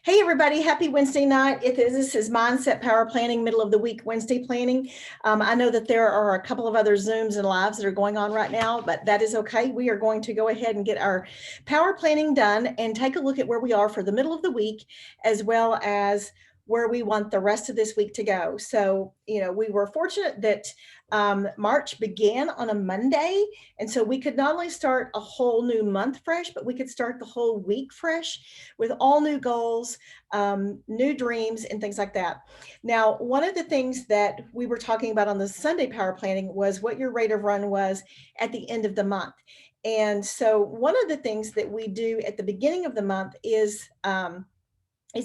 Hey everybody, happy Wednesday night. This is Mindset Power Planning, middle of the week Wednesday planning. I know that there are a couple of other Zooms and lives that are going on right now, but that is okay. We are going to go ahead and get our power planning done and take a look at where we are for the middle of the week, as well as where we want the rest of this week to go. So, we were fortunate that March began on a Monday. And so we could not only start a whole new month fresh, but we could start the whole week fresh with all new goals, new dreams, and things like that. Now, one of the things that we were talking about on the Sunday power planning was what your rate of run was at the end of the month. And so one of the things that we do at the beginning of the month is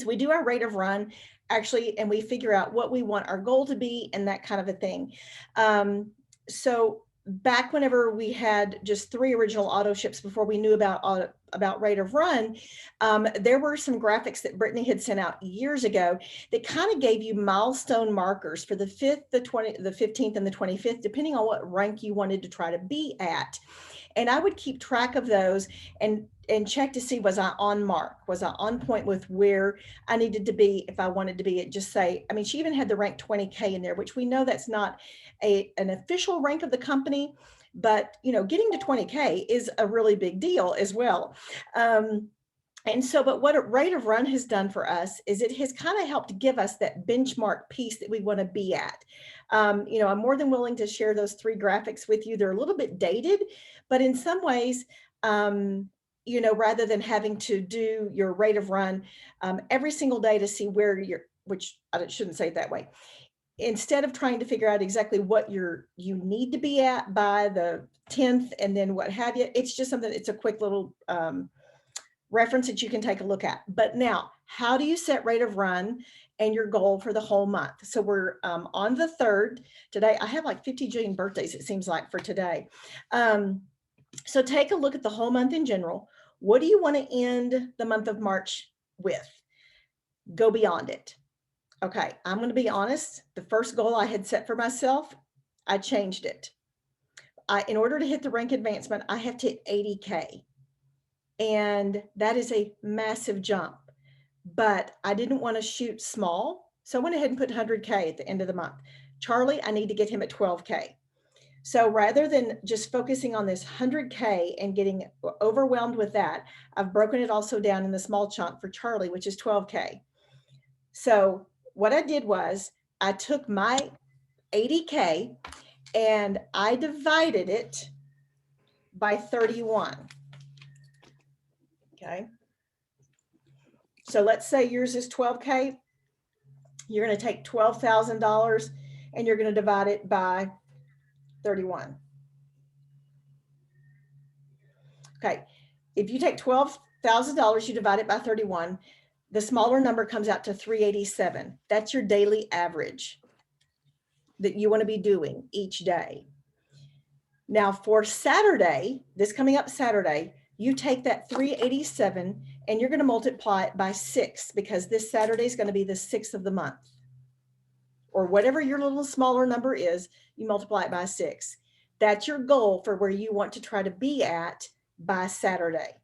we do our rate of run actually, and we figure out what we want our goal to be and that kind of a thing. So back whenever we had just 3 original auto ships before we knew about rate of run, there were some graphics that Brittany had sent out years ago that kind of gave you milestone markers for the 5th, the 15th, and the 25th, depending on what rank you wanted to try to be at. And I would keep track of those and check to see, was I on mark? Was I on point with where I needed to be if I wanted to be at, just say, I mean, she even had the rank 20K in there, which we know that's not an official rank of the company, but getting to 20K is a really big deal as well. And so, but what a rate of run has done for us is it has kind of helped give us that benchmark piece that we want to be at. I'm more than willing to share those 3 graphics with you. They're a little bit dated, but in some ways, rather than having to do your rate of run every single day to see where which I shouldn't say it that way. Instead of trying to figure out exactly what you need to be at by the 10th and then what have you, it's just something, it's a quick little reference that you can take a look at. But now, how do you set rate of run and your goal for the whole month? So we're on the 3rd today. I have like 50 jillion birthdays, it seems like, for today. So take a look at the whole month in general. What do you want to end the month of March with? Go beyond it. Okay, I'm going to be honest. The first goal I had set for myself, I changed it. In order to hit the rank advancement, I have to hit 80K. And that is a massive jump. But I didn't want to shoot small. So I went ahead and put 100K at the end of the month. Charlie, I need to get him at 12K. So rather than just focusing on this 100K and getting overwhelmed with that, I've broken it also down in the small chunk for Charlie, which is 12K. So what I did was I took my 80K and I divided it by 31. Okay. So let's say yours is 12K. You're going to take $12,000 and you're going to divide it by 31. Okay, if you take $12,000, you divide it by 31, the smaller number comes out to 387. That's your daily average that you want to be doing each day. Now for Saturday, this coming up Saturday, you take that 387 and you're going to multiply it by 6, because this Saturday is going to be the 6th of the month. Or whatever your little smaller number is, you multiply it by 6. That's your goal for where you want to try to be at by Saturday.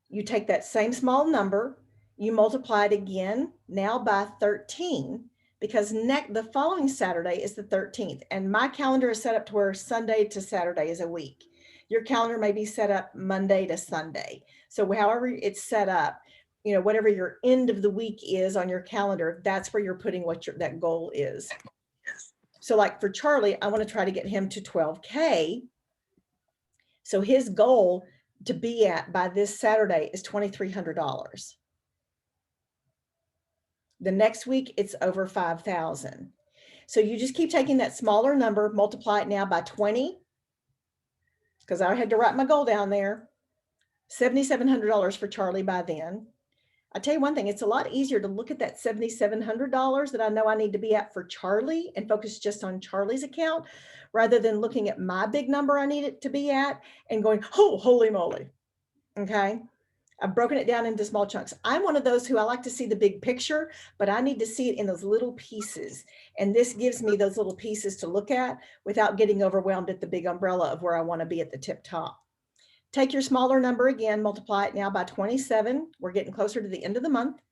You take that same small number, you multiply it again, now by 13, because the following Saturday is the 13th. And my calendar is set up to where Sunday to Saturday is a week. Your calendar may be set up Monday to Sunday. So however it's set up, whatever your end of the week is on your calendar, that's where you're putting what that goal is. So like for Charlie, I want to try to get him to 12K. So his goal to be at by this Saturday is $2,300. The next week, it's over 5,000. So you just keep taking that smaller number, multiply it now by 20, because I had to write my goal down there. $7,700 for Charlie by then. I'll tell you one thing, it's a lot easier to look at that $7,700 that I know I need to be at for Charlie and focus just on Charlie's account, rather than looking at my big number I need it to be at and going, oh, holy moly. Okay. I've broken it down into small chunks. I'm one of those who I like to see the big picture, but I need to see it in those little pieces. And this gives me those little pieces to look at without getting overwhelmed at the big umbrella of where I want to be at the tip top. Take your smaller number again, multiply it now by 27. We're getting closer to the end of the month.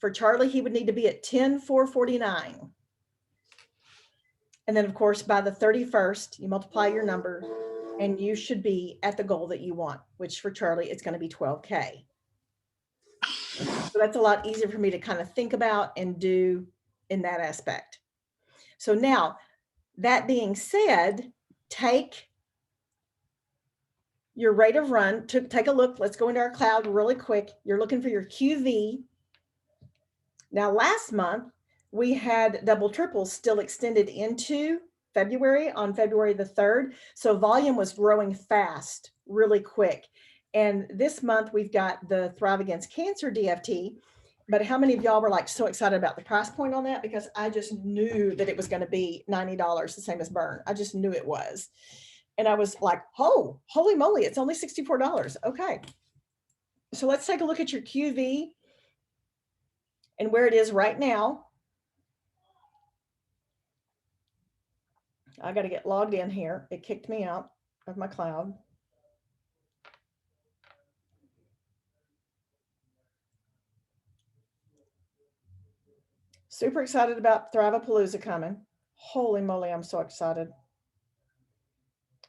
For Charlie, he would need to be at 10,449. And then of course, by the 31st, you multiply your number and you should be at the goal that you want, which for Charlie, it's going to be 12K. So that's a lot easier for me to kind of think about and do in that aspect. So now, that being said, take your rate of run, take a look. Let's go into our cloud really quick. You're looking for your QV. Now, last month, we had double triples still extended into February on February the 3rd. So volume was growing fast, really quick. And this month we've got the Thrive Against Cancer DFT. But how many of y'all were like so excited about the price point on that? Because I just knew that it was going to be $90, the same as Burn. I just knew it was. And I was like, oh, holy moly, it's only $64. Okay. So let's take a look at your QV and where it is right now. I got to get logged in here. It kicked me out of my cloud. Super excited about Thrive-A-Palooza coming. Holy moly, I'm so excited.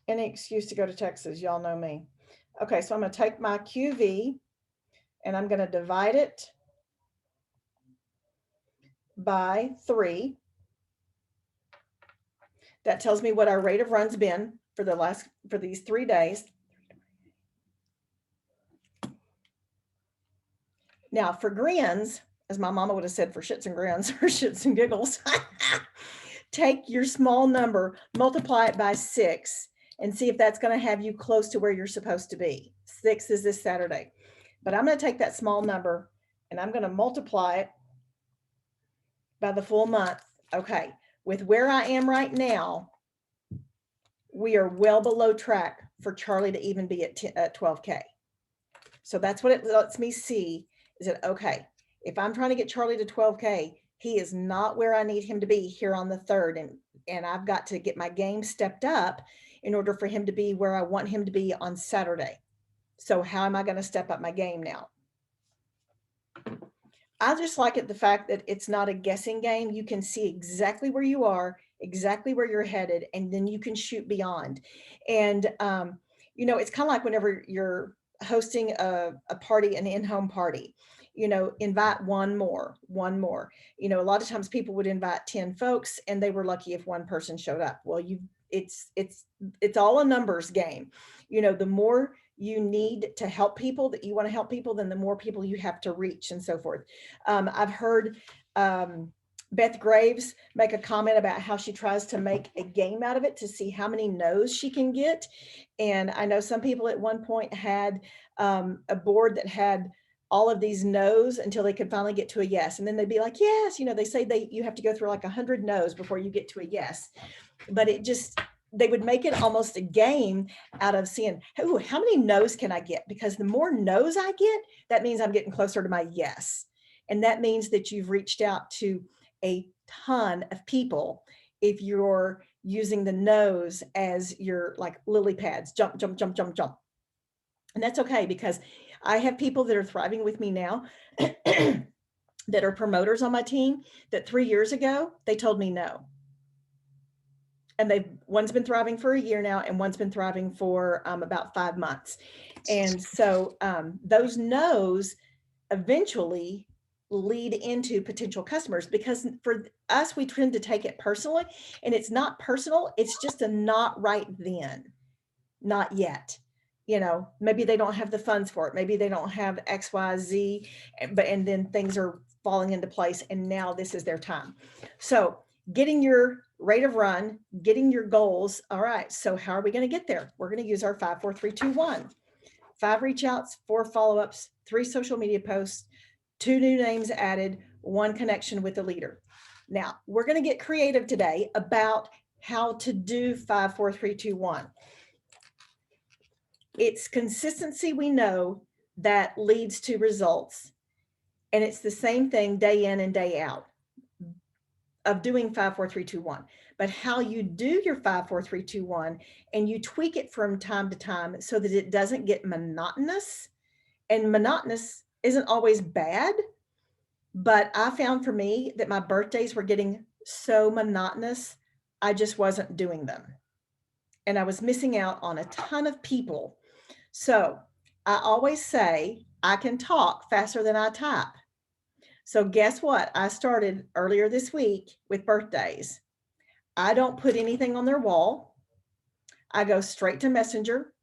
Any excuse to go to Texas, y'all know me. Okay, so I'm going to take my QV and I'm going to divide it by 3. That tells me what our rate of run's been for these 3 days. Now for grins, as my mama would have said, for shits and grins or shits and giggles, take your small number, multiply it by 6 and see if that's going to have you close to where you're supposed to be. 6 is this Saturday. But I'm going to take that small number and I'm going to multiply it by the full month. Okay, with where I am right now, we are well below track for Charlie to even be at 12K. So that's what it lets me see, is that, okay, if I'm trying to get Charlie to 12K, he is not where I need him to be here on the 3rd. And I've got to get my game stepped up in order for him to be where I want him to be on Saturday. So how am I going to step up my game now? I just like it, the fact that it's not a guessing game. You can see exactly where you are, exactly where you're headed, and then you can shoot beyond. And, you know, it's kind of like whenever you're hosting a party, an in-home party, you know, invite one more. You know, a lot of times people would invite 10 folks and they were lucky if one person showed up. Well, it's all a numbers game. You know, the more you need to help people, that you want to help people, then the more people you have to reach and so forth. I've heard Beth Graves make a comment about how she tries to make a game out of it to see how many no's she can get. And I know some people at one point had a board that had all of these no's until they could finally get to a yes. And then they'd be like, yes, you know, they say you have to go through like 100 no's before you get to a yes. But they would make it almost a game out of seeing, oh, how many no's can I get? Because the more no's I get, that means I'm getting closer to my yes. And that means that you've reached out to a ton of people if you're using the no's as your like lily pads, jump, jump, jump, jump, jump. And that's okay, because I have people that are thriving with me now that are promoters on my team that 3 years ago, they told me no. And one's been thriving for a year now, and one's been thriving for about 5 months. And so those no's eventually lead into potential customers, because for us, we tend to take it personally, and it's not personal. It's just a not right then, not yet. You know, maybe they don't have the funds for it. Maybe they don't have X, Y, Z, and then things are falling into place, and now this is their time. So getting your rate of run, getting your goals. All right, so how are we going to get there? We're going to use our 5, 4, 3, 2, 1. 5 reach outs, 4 follow-ups, 3 social media posts, 2 new names added, 1 connection with the leader. Now, we're going to get creative today about how to do 5, 4, 3, 2, 1. It's consistency, we know, that leads to results. And it's the same thing day in and day out. of doing 5, 4, 3, 2, 1, but how you do your 5, 4, 3, 2, 1, and you tweak it from time to time so that it doesn't get monotonous. And monotonous isn't always bad, but I found for me that my birthdays were getting so monotonous, I just wasn't doing them. And I was missing out on a ton of people. So I always say I can talk faster than I type. So guess what? I started earlier this week with birthdays. I don't put anything on their wall. I go straight to Messenger.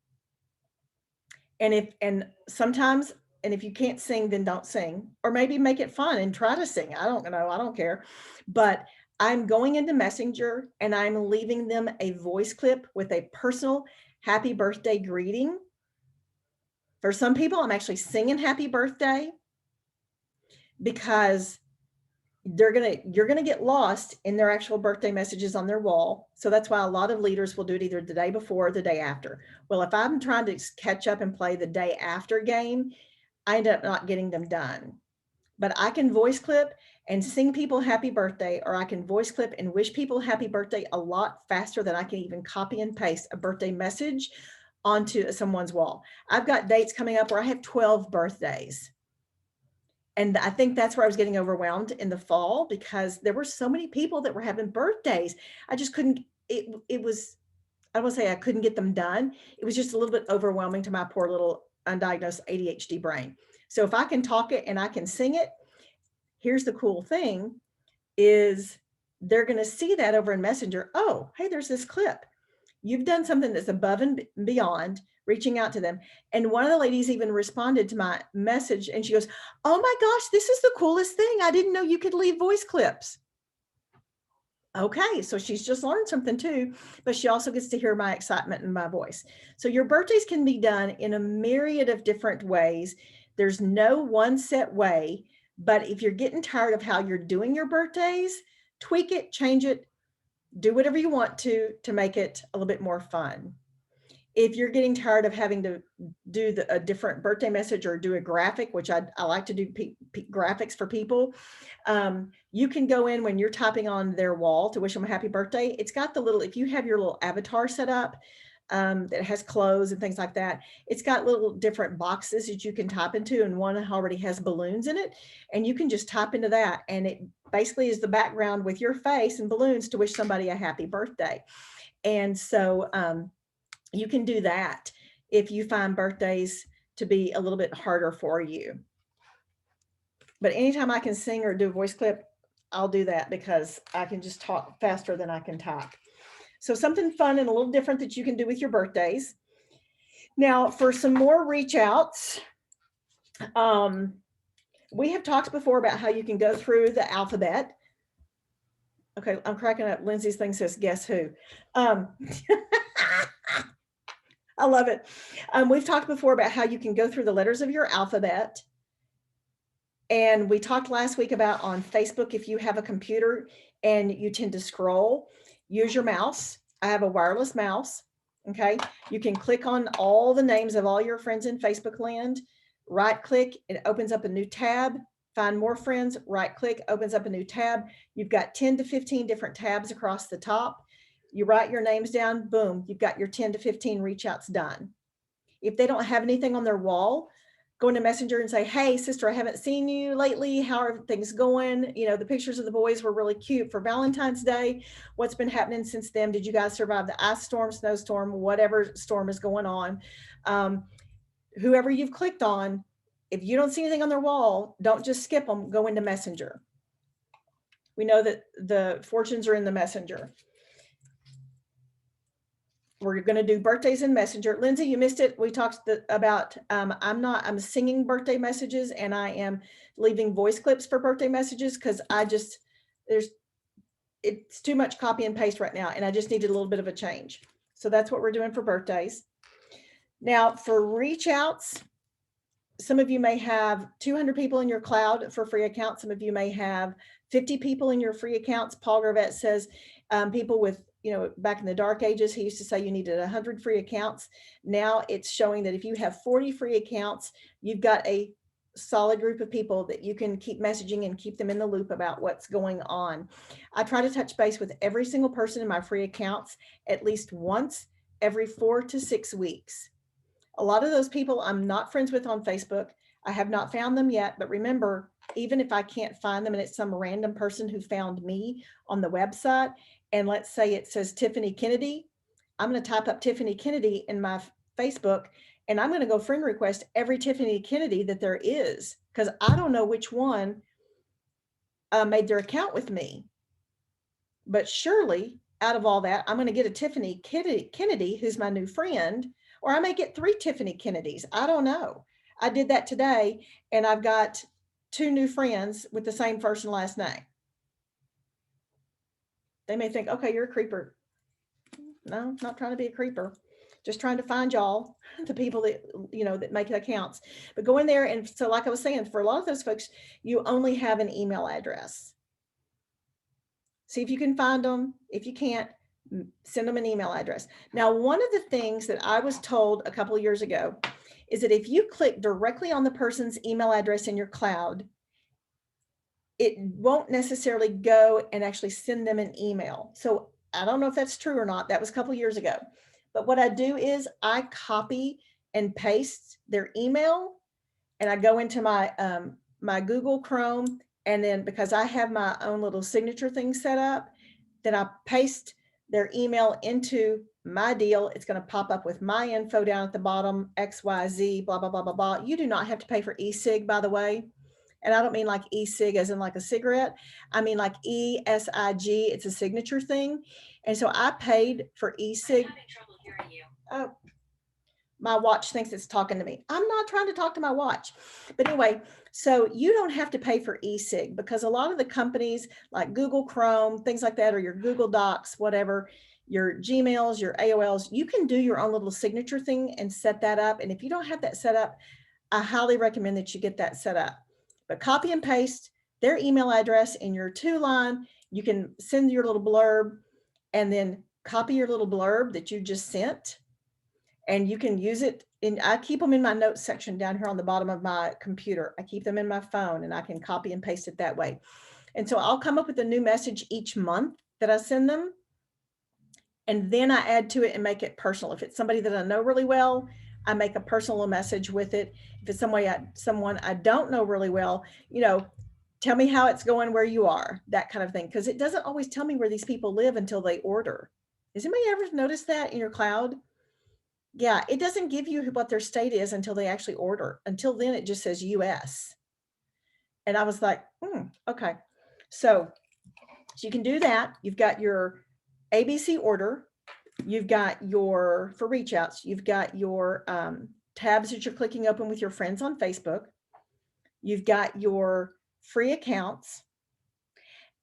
And sometimes, and if you can't sing, then don't sing, or maybe make it fun and try to sing. I don't know. I don't care. But I'm going into Messenger and I'm leaving them a voice clip with a personal happy birthday greeting. For some people, I'm actually singing happy birthday because you're gonna get lost in their actual birthday messages on their wall. So that's why a lot of leaders will do it either the day before or the day after. Well, if I'm trying to catch up and play the day after game, I end up not getting them done. But I can voice clip and sing people happy birthday, or I can voice clip and wish people happy birthday a lot faster than I can even copy and paste a birthday message onto someone's wall. I've got dates coming up where I have 12 birthdays. And I think that's where I was getting overwhelmed in the fall because there were so many people that were having birthdays. I just couldn't, it was, I won't say I couldn't get them done. It was just a little bit overwhelming to my poor little undiagnosed ADHD brain. So if I can talk it and I can sing it, here's the cool thing is they're going to see that over in Messenger. Oh, hey, there's this clip. You've done something that's above and beyond reaching out to them. And one of the ladies even responded to my message and she goes, oh my gosh, this is the coolest thing. I didn't know you could leave voice clips. Okay, so she's just learned something too, but she also gets to hear my excitement in my voice. So your birthdays can be done in a myriad of different ways. There's no one set way, but if you're getting tired of how you're doing your birthdays, tweak it, change it, do whatever you want to make it a little bit more fun. If you're getting tired of having to do a different birthday message or do a graphic, which I like to do graphics for people, you can go in when you're typing on their wall to wish them a happy birthday. It's got the little, if you have your little avatar set up that has clothes and things like that, it's got little different boxes that you can type into, and one already has balloons in it. And you can just type into that, and it basically is the background with your face and balloons to wish somebody a happy birthday. And so you can do that if you find birthdays to be a little bit harder for you. But anytime I can sing or do a voice clip, I'll do that because I can just talk faster than I can type. So something fun and a little different that you can do with your birthdays. Now for some more reach outs, we have talked before about how you can go through the alphabet. Okay, I'm cracking up. Lindsay's thing says, guess who? I love it. We've talked before about how you can go through the letters of your alphabet. And we talked last week about on Facebook, if you have a computer and you tend to scroll, use your mouse. I have a wireless mouse. Okay. You can click on all the names of all your friends in Facebook land, right click, it opens up a new tab, find more friends, right click, opens up a new tab. You've got 10 to 15 different tabs across the top. You write your names down, boom, you've got your 10 to 15 reach outs done. If they don't have anything on their wall, go into Messenger and say, hey, sister, I haven't seen you lately. How are things going? You know, the pictures of the boys were really cute for Valentine's Day. What's been happening since then? Did you guys survive the ice storm, snowstorm, whatever storm is going on? Whoever you've clicked on, if you don't see anything on their wall, don't just skip them, go into Messenger. We know that the fortunes are in the Messenger. We're going to do birthdays in Messenger. Lindsay, you missed it. We talked about, I'm singing birthday messages and I am leaving voice clips for birthday messages because it's too much copy and paste right now. And I just needed a little bit of a change. So that's what we're doing for birthdays. Now for reach outs, some of you may have 200 people in your cloud for free accounts. Some of you may have 50 people in your free accounts. Paul Gravett says people with, you know, back in the dark ages, he used to say you needed 100 free accounts. Now it's showing that if you have 40 free accounts, you've got a solid group of people that you can keep messaging and keep them in the loop about what's going on. I try to touch base with every single person in my free accounts at least once every 4 to 6 weeks. A lot of those people I'm not friends with on Facebook. I have not found them yet, but remember, even if I can't find them and it's some random person who found me on the website, and let's say it says Tiffany Kennedy, I'm going to type up Tiffany Kennedy in my Facebook, and I'm going to go friend request every Tiffany Kennedy that there is, because I don't know which one made their account with me. But surely out of all that, I'm going to get a Tiffany Kennedy who's my new friend, or I may get 3 Tiffany Kennedys. I don't know. I did that today, and I've got 2 new friends with the same first and last name. They may think, okay, you're a creeper. No, not trying to be a creeper. Just trying to find y'all, the people that, you know, that make accounts. But go in there, and so like I was saying, for a lot of those folks, you only have an email address. See if you can find them. If you can't, send them an email address. Now, one of the things that I was told a couple of years ago is that if you click directly on the person's email address in your cloud, it won't necessarily go and actually send them an email. So I don't know if that's true or not. That was a couple of years ago. But what I do is I copy and paste their email, and I go into my my Google Chrome, and then because I have my own little signature thing set up, then I paste their email into my deal. It's going to pop up with my info down at the bottom, XYZ, blah, blah, blah, blah, blah. You do not have to pay for e-cig, by the way. And I don't mean like e-cig as in like a cigarette. I mean like ESIG. It's a signature thing. And so I paid for e-cig. I'm having trouble hearing you. Oh, my watch thinks it's talking to me. I'm not trying to talk to my watch. But anyway, so you don't have to pay for e-cig, because a lot of the companies like Google Chrome, things like that, or your Google Docs, whatever, your Gmails, your AOLs, you can do your own little signature thing and set that up. And if you don't have that set up, I highly recommend that you get that set up. But copy and paste their email address in your 2-line. You can send your little blurb, and then copy your little blurb that you just sent, and you can use it in, I keep them in my notes section down here on the bottom of my computer. I keep them in my phone, and I can copy and paste it that way. And so I'll come up with a new message each month that I send them, and then I add to it and make it personal. If it's somebody that I know really well, I make a personal message with it. If it's someone I don't know really well, you know, tell me how it's going where you are, that kind of thing. Because it doesn't always tell me where these people live until they order. Has anybody ever noticed that in your cloud? Yeah, it doesn't give you what their state is until they actually order. Until then, it just says US. And I was like, okay. So you can do that. You've got your ABC order. You've got your, for reach outs, you've got your tabs that you're clicking open with your friends on Facebook. You've got your free accounts.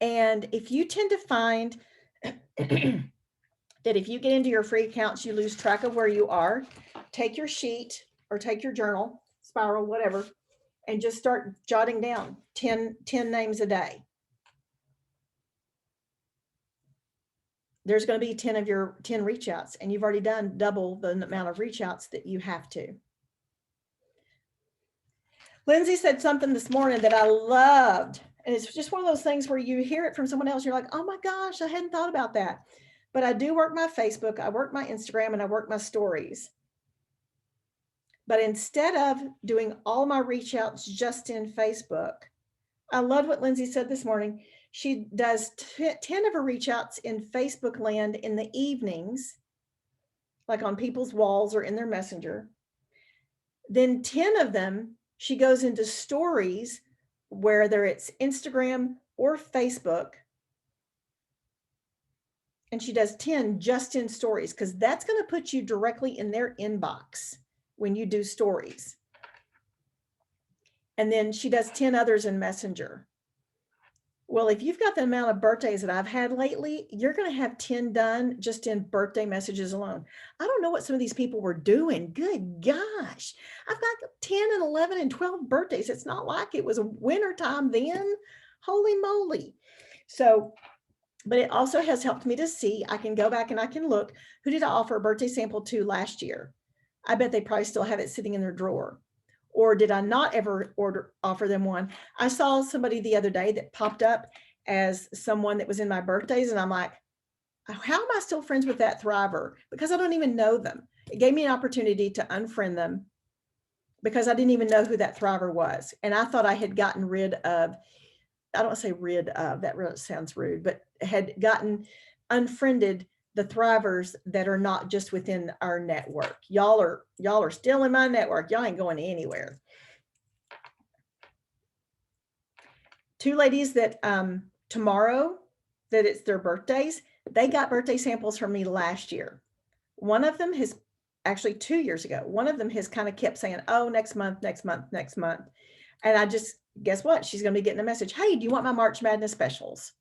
And if you tend to find that if you get into your free accounts, you lose track of where you are, take your sheet or take your journal, spiral, whatever, and just start jotting down 10 names a day. There's going to be 10 of your 10 reach outs, and you've already done double the amount of reach outs that you have to. Lindsay said something this morning that I loved. And it's just one of those things where you hear it from someone else. You're like, oh my gosh, I hadn't thought about that. But I do work my Facebook, I work my Instagram, and I work my stories. But instead of doing all my reach outs just in Facebook, I love what Lindsay said this morning. She does 10 of her reach outs in Facebook land in the evenings, like on people's walls or in their messenger. Then 10 of them, she goes into stories, whether it's Instagram or Facebook. And she does 10 just in stories, because that's going to put you directly in their inbox when you do stories. And then she does 10 others in Messenger. Well, if you've got the amount of birthdays that I've had lately, you're going to have 10 done just in birthday messages alone. I don't know what some of these people were doing. Good gosh. I've got 10 and 11 and 12 birthdays. It's not like it was a winter time then. Holy moly. So, but it also has helped me to see, I can go back and I can look, who did I offer a birthday sample to last year? I bet they probably still have it sitting in their drawer. or did I not ever offer them one? I saw somebody the other day that popped up as someone that was in my birthdays, and I'm like, how am I still friends with that Thriver? Because I don't even know them. It gave me an opportunity to unfriend them because I didn't even know who that Thriver was. And I thought I had gotten rid of, I don't say rid of, that really sounds rude, but had gotten unfriended the Thrivers that are not just within our network. Y'all are still in my network. Y'all ain't going anywhere. Two ladies that tomorrow, that it's their birthdays, they got birthday samples from me last year. One of them has actually 2 years ago. One of them has kind of kept saying, oh, next month, next month, next month. And I just, guess what? She's going to be getting a message. Hey, do you want my March Madness specials?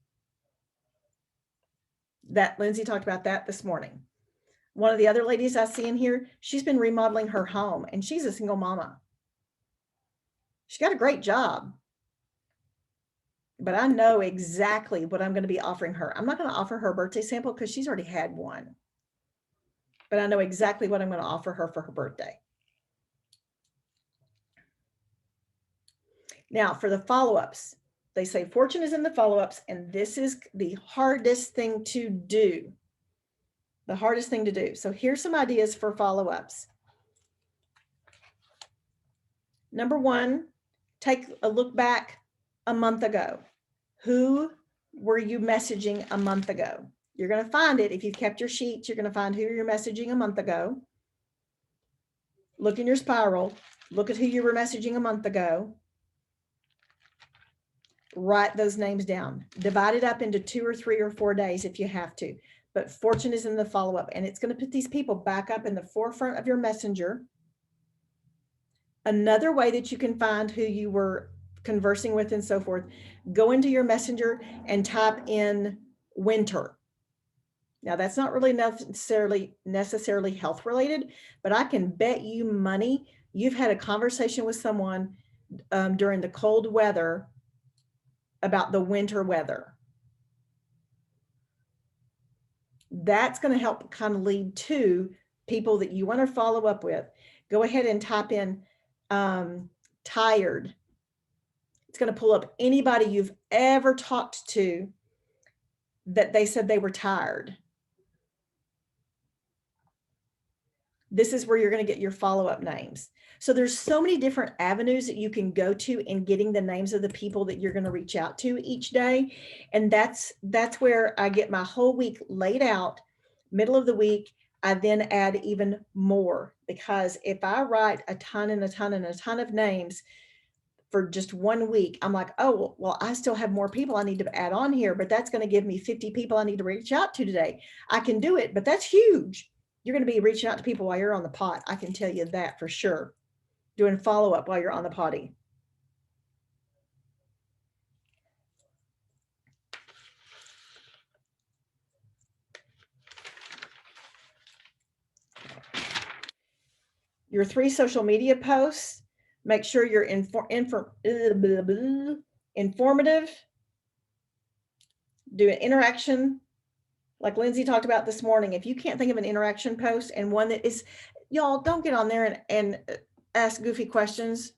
That Lindsay talked about that this morning. One of the other ladies I see in here, she's been remodeling her home and she's a single mama. She got a great job. But I know exactly what I'm going to be offering her. I'm not going to offer her a birthday sample because she's already had one. But I know exactly what I'm going to offer her for her birthday. Now, for the follow-ups, they say fortune is in the follow-ups, and this is the hardest thing to do. The hardest thing to do. So here's some ideas for follow-ups. Number one, take a look back a month ago. Who were you messaging a month ago? You're going to find it. If you've kept your sheets, you're going to find who you're messaging a month ago. Look in your spiral. Look at who you were messaging a month ago. Write those names down. Divide it up into 2 or 3 or 4 days if you have to. But fortune is in the follow-up, and it's going to put these people back up in the forefront of your messenger. Another way that you can find who you were conversing with and so forth, go into your messenger and type in winter. Now, that's not really necessarily health related, but I can bet you money you've had a conversation with someone during the cold weather about the winter weather. That's going to help kind of lead to people that you want to follow up with. Go ahead and type in tired. It's going to pull up anybody you've ever talked to that they said they were tired. This is where you're going to get your follow-up names. So there's so many different avenues that you can go to in getting the names of the people that you're going to reach out to each day. And that's where I get my whole week laid out. Middle of the week, I then add even more, because if I write a ton and a ton and a ton of names for just 1 week, I'm like, oh, well, I still have more people I need to add on here, but that's going to give me 50 people I need to reach out to today. I can do it, but that's huge. You're going to be reaching out to people while you're on the pot. I can tell you that for sure. Doing follow-up while you're on the potty. Your 3 social media posts, make sure you're informative. Do an interaction like Lindsay talked about this morning. If you can't think of an interaction post and one that is, y'all don't get on there and ask goofy questions.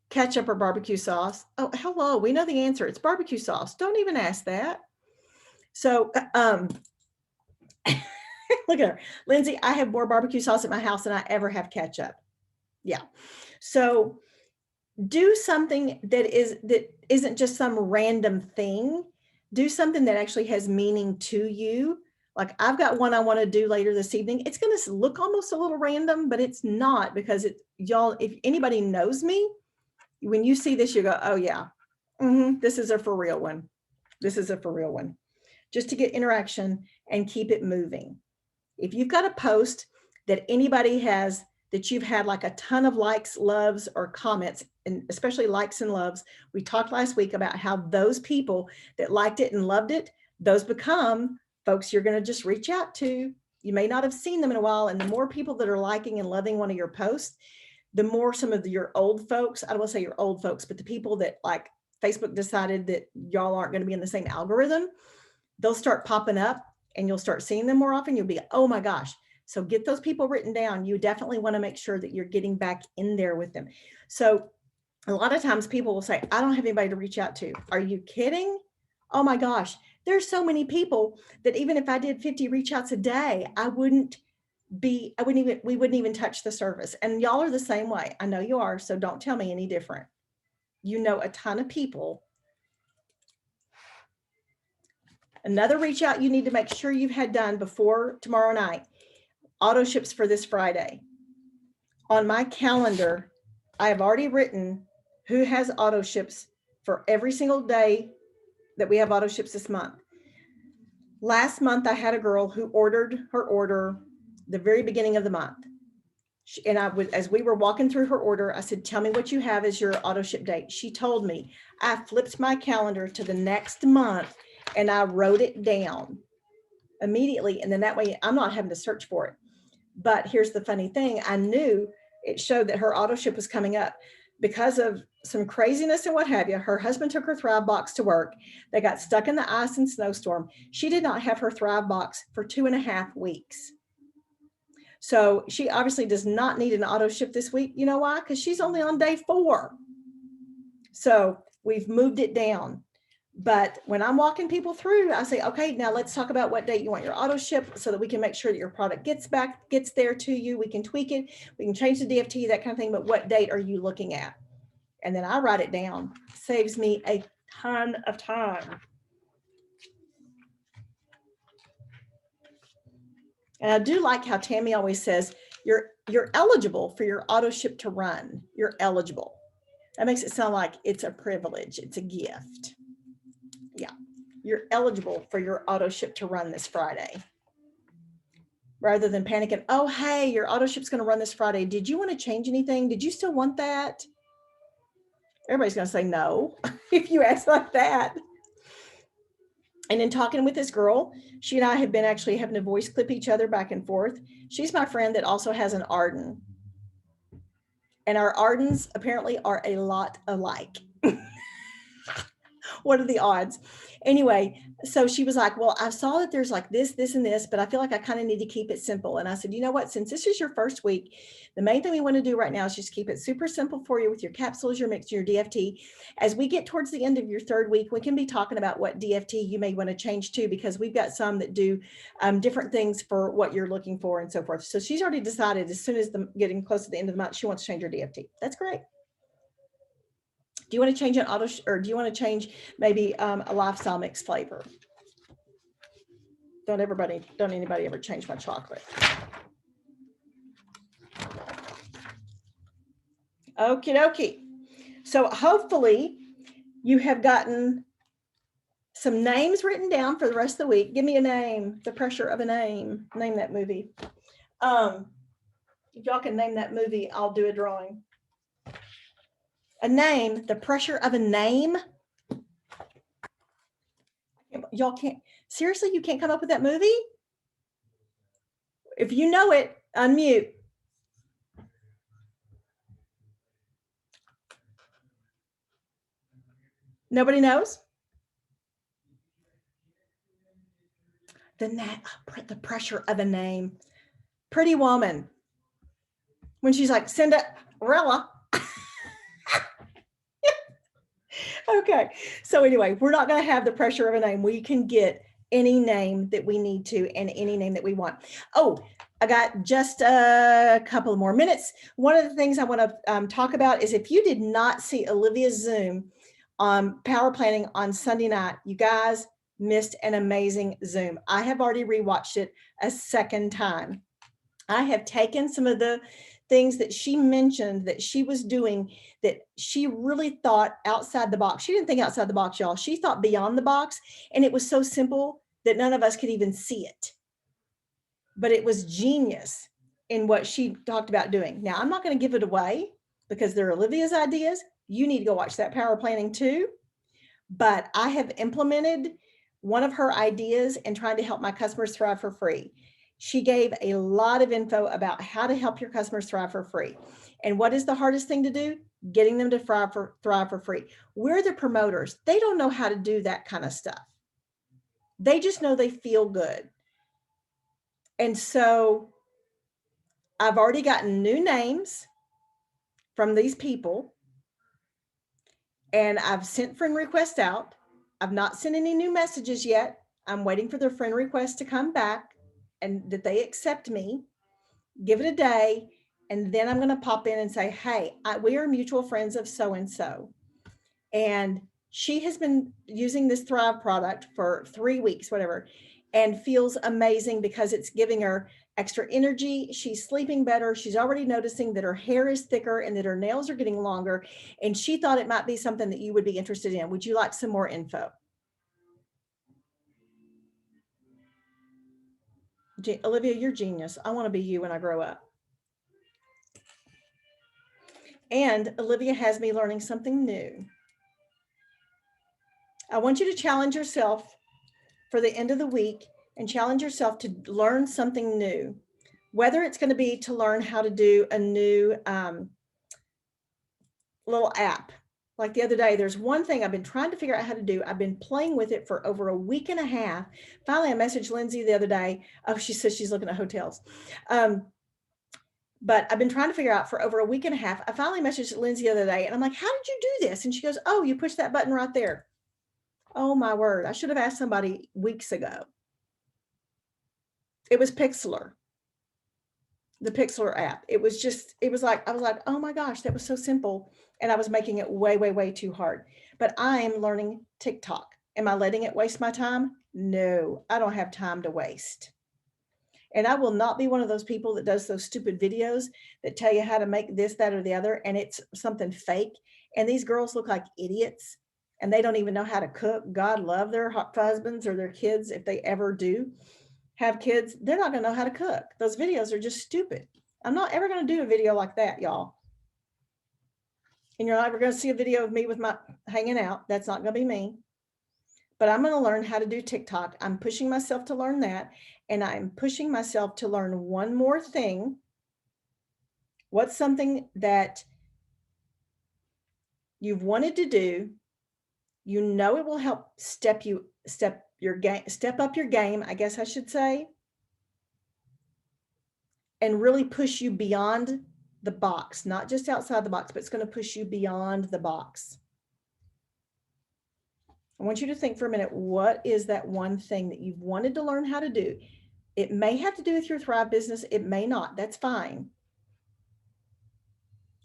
Ketchup or barbecue sauce? Oh, hello, we know the answer. It's barbecue sauce. Don't even ask that. So look at her. Lindsay, I have more barbecue sauce at my house than I ever have ketchup. Yeah. So do something that isn't just some random thing. Do something that actually has meaning to you. Like I've got one I want to do later this evening. It's going to look almost a little random, but it's not, because y'all, if anybody knows me, when you see this, you go, oh yeah, this is a for real one. This is a for real one. Just to get interaction and keep it moving. If you've got a post that anybody has, that you've had like a ton of likes, loves, or comments, and especially likes and loves, we talked last week about how those people that liked it and loved it, those become folks you're going to just reach out to. You may not have seen them in a while, and the more people that are liking and loving one of your posts, the more some of your old folks, I don't want to say your old folks, but the people that like Facebook decided that y'all aren't going to be in the same algorithm, they'll start popping up and you'll start seeing them more often. You'll be, oh my gosh, So get those people written down. You definitely want to make sure that you're getting back in there with them. So a lot of times people will say, I don't have anybody to reach out to. Are you kidding? Oh my gosh, there's so many people that even if I did 50 reach outs a day, we wouldn't even touch the surface. And y'all are the same way. I know you are. So don't tell me any different. You know a ton of people. Another reach out you need to make sure you've had done before tomorrow night, auto ships for this Friday. On my calendar, I have already written who has auto ships for every single day that we have auto ships this month. Last month, I had a girl who ordered her order the very beginning of the month. And as we were walking through her order, I said, tell me what you have as your auto ship date. She told me. I flipped my calendar to the next month and I wrote it down immediately. And then that way I'm not having to search for it. But here's the funny thing. I knew it showed that her auto ship was coming up because of some craziness and what have you. Her husband took her Thrive box to work. They got stuck in the ice and snowstorm. She did not have her Thrive box for 2.5 weeks. So she obviously does not need an auto ship this week. You know why? Because she's only on day 4. So we've moved it down. But when I'm walking people through, I say, okay, now let's talk about what date you want your auto ship so that we can make sure that your product gets there to you. We can tweak it. We can change the DFT, that kind of thing. But what date are you looking at? And then I write it down. Saves me a ton of time. And I do like how Tammy always says, you're eligible for your auto ship to run. You're eligible. That makes it sound like it's a privilege. It's a gift. Yeah, you're eligible for your auto ship to run this Friday. Rather than panicking, oh, hey, your auto ship's going to run this Friday. Did you want to change anything? Did you still want that? Everybody's going to say no if you ask like that. And in talking with this girl, she and I have been actually having to voice clip each other back and forth. She's my friend that also has an Arden. And our Ardens apparently are a lot alike. What are the odds? Anyway, so she was like, well, I saw that there's like this, and this, but I feel like I kind of need to keep it simple. And I said, you know what, since this is your first week, the main thing we want to do right now is just keep it super simple for you with your capsules, your mix, your DFT. As we get towards the end of your 3rd week, we can be talking about what DFT you may want to change to, because we've got some that do different things for what you're looking for and so forth. So she's already decided as soon as getting close to the end of the month, she wants to change her DFT. That's great. Do you want to change an auto, or do you want to change maybe a lifestyle mix flavor? Don't anybody ever change my chocolate. Okie dokie. So hopefully you have gotten some names written down for the rest of the week. Give me a name. The Pressure of a Name. Name that movie. If y'all can name that movie, I'll do a drawing. A name, The Pressure of a Name. Y'all can't, seriously, you can't come up with that movie? If you know it, unmute. Nobody knows? The Pressure of a Name. Pretty Woman. When she's like, Cinderella. Okay, so anyway, we're not going to have the pressure of a name. We can get any name that we need to and any name that we want. Oh, I got just a couple of more minutes. One of the things I want to talk about is, if you did not see Olivia's Zoom on Power Planning on Sunday night, you guys missed an amazing Zoom. I have already rewatched it a 2nd time. I have taken some of the things that she mentioned that she was doing that she really thought outside the box. She didn't think outside the box, y'all. She thought beyond the box, and it was so simple that none of us could even see it. But it was genius in what she talked about doing. Now, I'm not going to give it away because they're Olivia's ideas. You need to go watch that Power Planning too. But I have implemented one of her ideas in trying to help my customers thrive for free. She gave a lot of info about how to help your customers thrive for free. And what is the hardest thing to do? Getting them to thrive for free. We're the promoters. They don't know how to do that kind of stuff. They just know they feel good. And so I've already gotten new names from these people, and I've sent friend requests out. I've not sent any new messages yet. I'm waiting for their friend request to come back and that they accept me. Give it a day, and then I'm going to pop in and say, hey, we are mutual friends of so-and-so. And she has been using this Thrive product for 3 weeks, whatever, and feels amazing because it's giving her extra energy. She's sleeping better. She's already noticing that her hair is thicker and that her nails are getting longer. And she thought it might be something that you would be interested in. Would you like some more info? Olivia, you're genius. I want to be you when I grow up. And Olivia has me learning something new. I want you to challenge yourself for the end of the week and challenge yourself to learn something new, whether it's going to be to learn how to do a new little app. Like the other day, there's one thing I've been trying to figure out how to do. I've been playing with it for over a week and a half. Finally, I messaged Lindsay the other day. Oh, she says she's looking at hotels. But I've been trying to figure out for over a week and a half. I finally messaged Lindsay the other day and I'm like, how did you do this? And she goes, oh, you push that button right there. Oh my word. I should have asked somebody weeks ago. It was Pixlr, the Pixlr app. It was like, I was like, oh my gosh, that was so simple. And I was making it way, way, way too hard. But I'm learning TikTok. Am I letting it waste my time? No, I don't have time to waste. And I will not be one of those people that does those stupid videos that tell you how to make this, that, or the other, and it's something fake. And these girls look like idiots and they don't even know how to cook. God love their husbands or their kids. If they ever do have kids, they're not gonna know how to cook. Those videos are just stupid. I'm not ever gonna do a video like that, y'all. And you're not ever gonna see a video of me with my hanging out. That's not gonna be me. But I'm gonna learn how to do TikTok. I'm pushing myself to learn that. And I'm pushing myself to learn one more thing. What's something that you've wanted to do? You know it will help step up your game, I guess I should say, and really push you beyond the box, not just outside the box, but it's going to push you beyond the box. I want you to think for a minute, what is that one thing that you've wanted to learn how to do? It may have to do with your Thrive business. It may not. That's fine.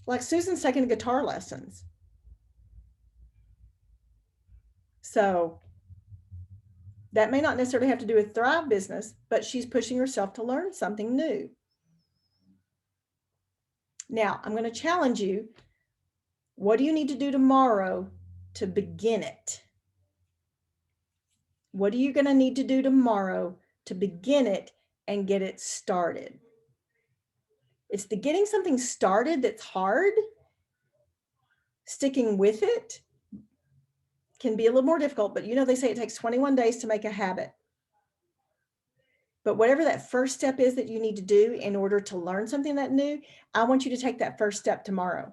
Like Susan's taking guitar lessons. So that may not necessarily have to do with Thrive business, but she's pushing herself to learn something new. Now, I'm going to challenge you. What do you need to do tomorrow to begin it? What are you going to need to do tomorrow to begin it and get it started? It's the getting something started that's hard. Sticking with it can be a little more difficult, but you know, they say it takes 21 days to make a habit. But whatever that first step is that you need to do in order to learn something that new, I want you to take that first step tomorrow.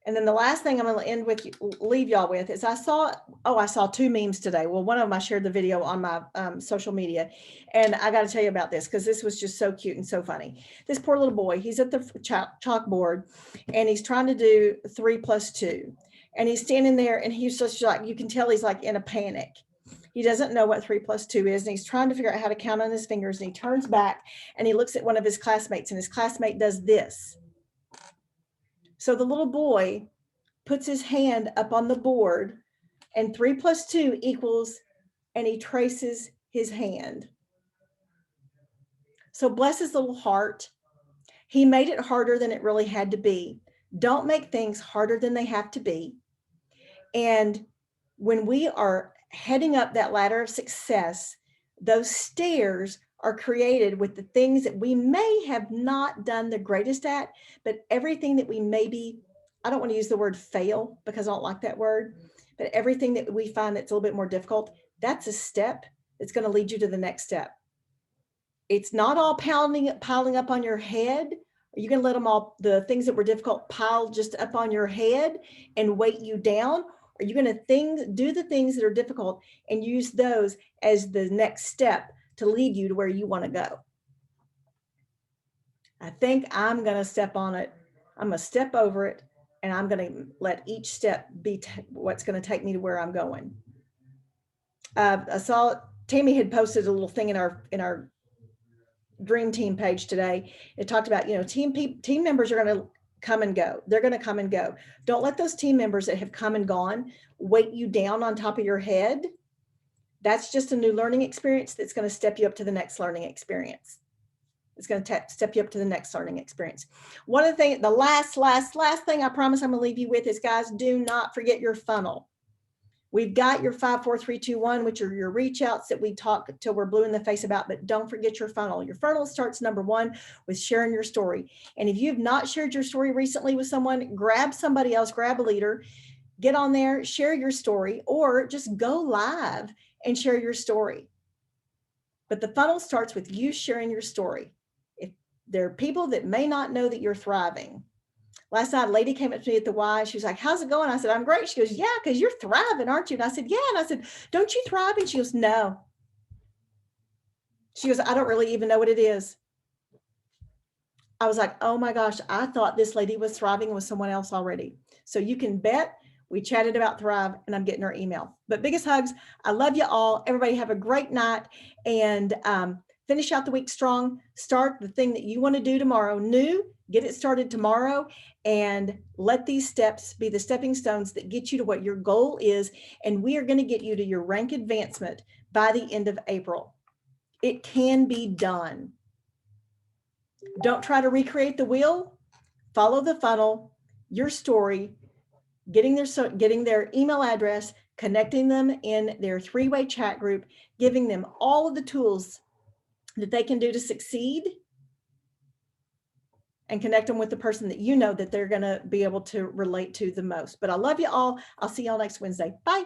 And then the last thing I'm going to end with, leave y'all with, is I saw 2 memes today. Well, one of them, I shared the video on my social media, and I got to tell you about this because this was just so cute and so funny. This poor little boy, he's at the chalkboard and he's trying to do 3 + 2. And he's standing there and he's just like, you can tell he's like in a panic. He doesn't know what 3 + 2 is. And he's trying to figure out how to count on his fingers. And he turns back and he looks at one of his classmates, and his classmate does this. So the little boy puts his hand up on the board, and 3 + 2 equals, and he traces his hand. So bless his little heart. He made it harder than it really had to be. Don't make things harder than they have to be. And when we are heading up that ladder of success, those stairs are created with the things that we may have not done the greatest at, but everything that we maybe, I don't want to use the word fail because I don't like that word, but everything that we find that's a little bit more difficult, that's a step that's going to lead you to the next step. It's not all piling up on your head. Are you going to let them all, the things that were difficult, pile just up on your head and weight you down? Are you going to do the things that are difficult and use those as the next step to lead you to where you want to go? I think I'm going to step on it. I'm going to step over it, and I'm going to let each step be what's going to take me to where I'm going. I saw Tammy had posted a little thing in our dream team page today. It talked about, team members are going to come and go. They're going to come and go. Don't let those team members that have come and gone weight you down on top of your head. That's just a new learning experience that's going to step you up to the next learning experience. It's going to step you up to the next learning experience. One of the things, the last thing I promise I'm going to leave you with is, guys, do not forget your funnel. We've got your 5, 4, 3, 2, 1, which are your reach outs that we talk till we're blue in the face about, but don't forget your funnel. Your funnel starts, number 1, with sharing your story. And if you've not shared your story recently with someone, grab somebody else, grab a leader, get on there, share your story, or just go live and share your story. But the funnel starts with you sharing your story. If there are people that may not know that you're thriving. Last night, a lady came up to me at the Y. She was like, how's it going? I said, I'm great. She goes, yeah, because you're thriving, aren't you? And I said, yeah. And I said, don't you thrive? And she goes, no. She goes, I don't really even know what it is. I was like, oh my gosh, I thought this lady was thriving with someone else already. So you can bet we chatted about Thrive, and I'm getting her email. But biggest hugs. I love you all. Everybody have a great night, and finish out the week strong. Start the thing that you want to do tomorrow new. Get it started tomorrow, and let these steps be the stepping stones that get you to what your goal is. And we are going to get you to your rank advancement by the end of April. It can be done. Don't try to recreate the wheel. Follow the funnel, your story, getting their email address, connecting them in their 3-way chat group, giving them all of the tools that they can do to succeed, and connect them with the person that you know that they're going to be able to relate to the most. But I love you all. I'll see y'all next Wednesday. Bye.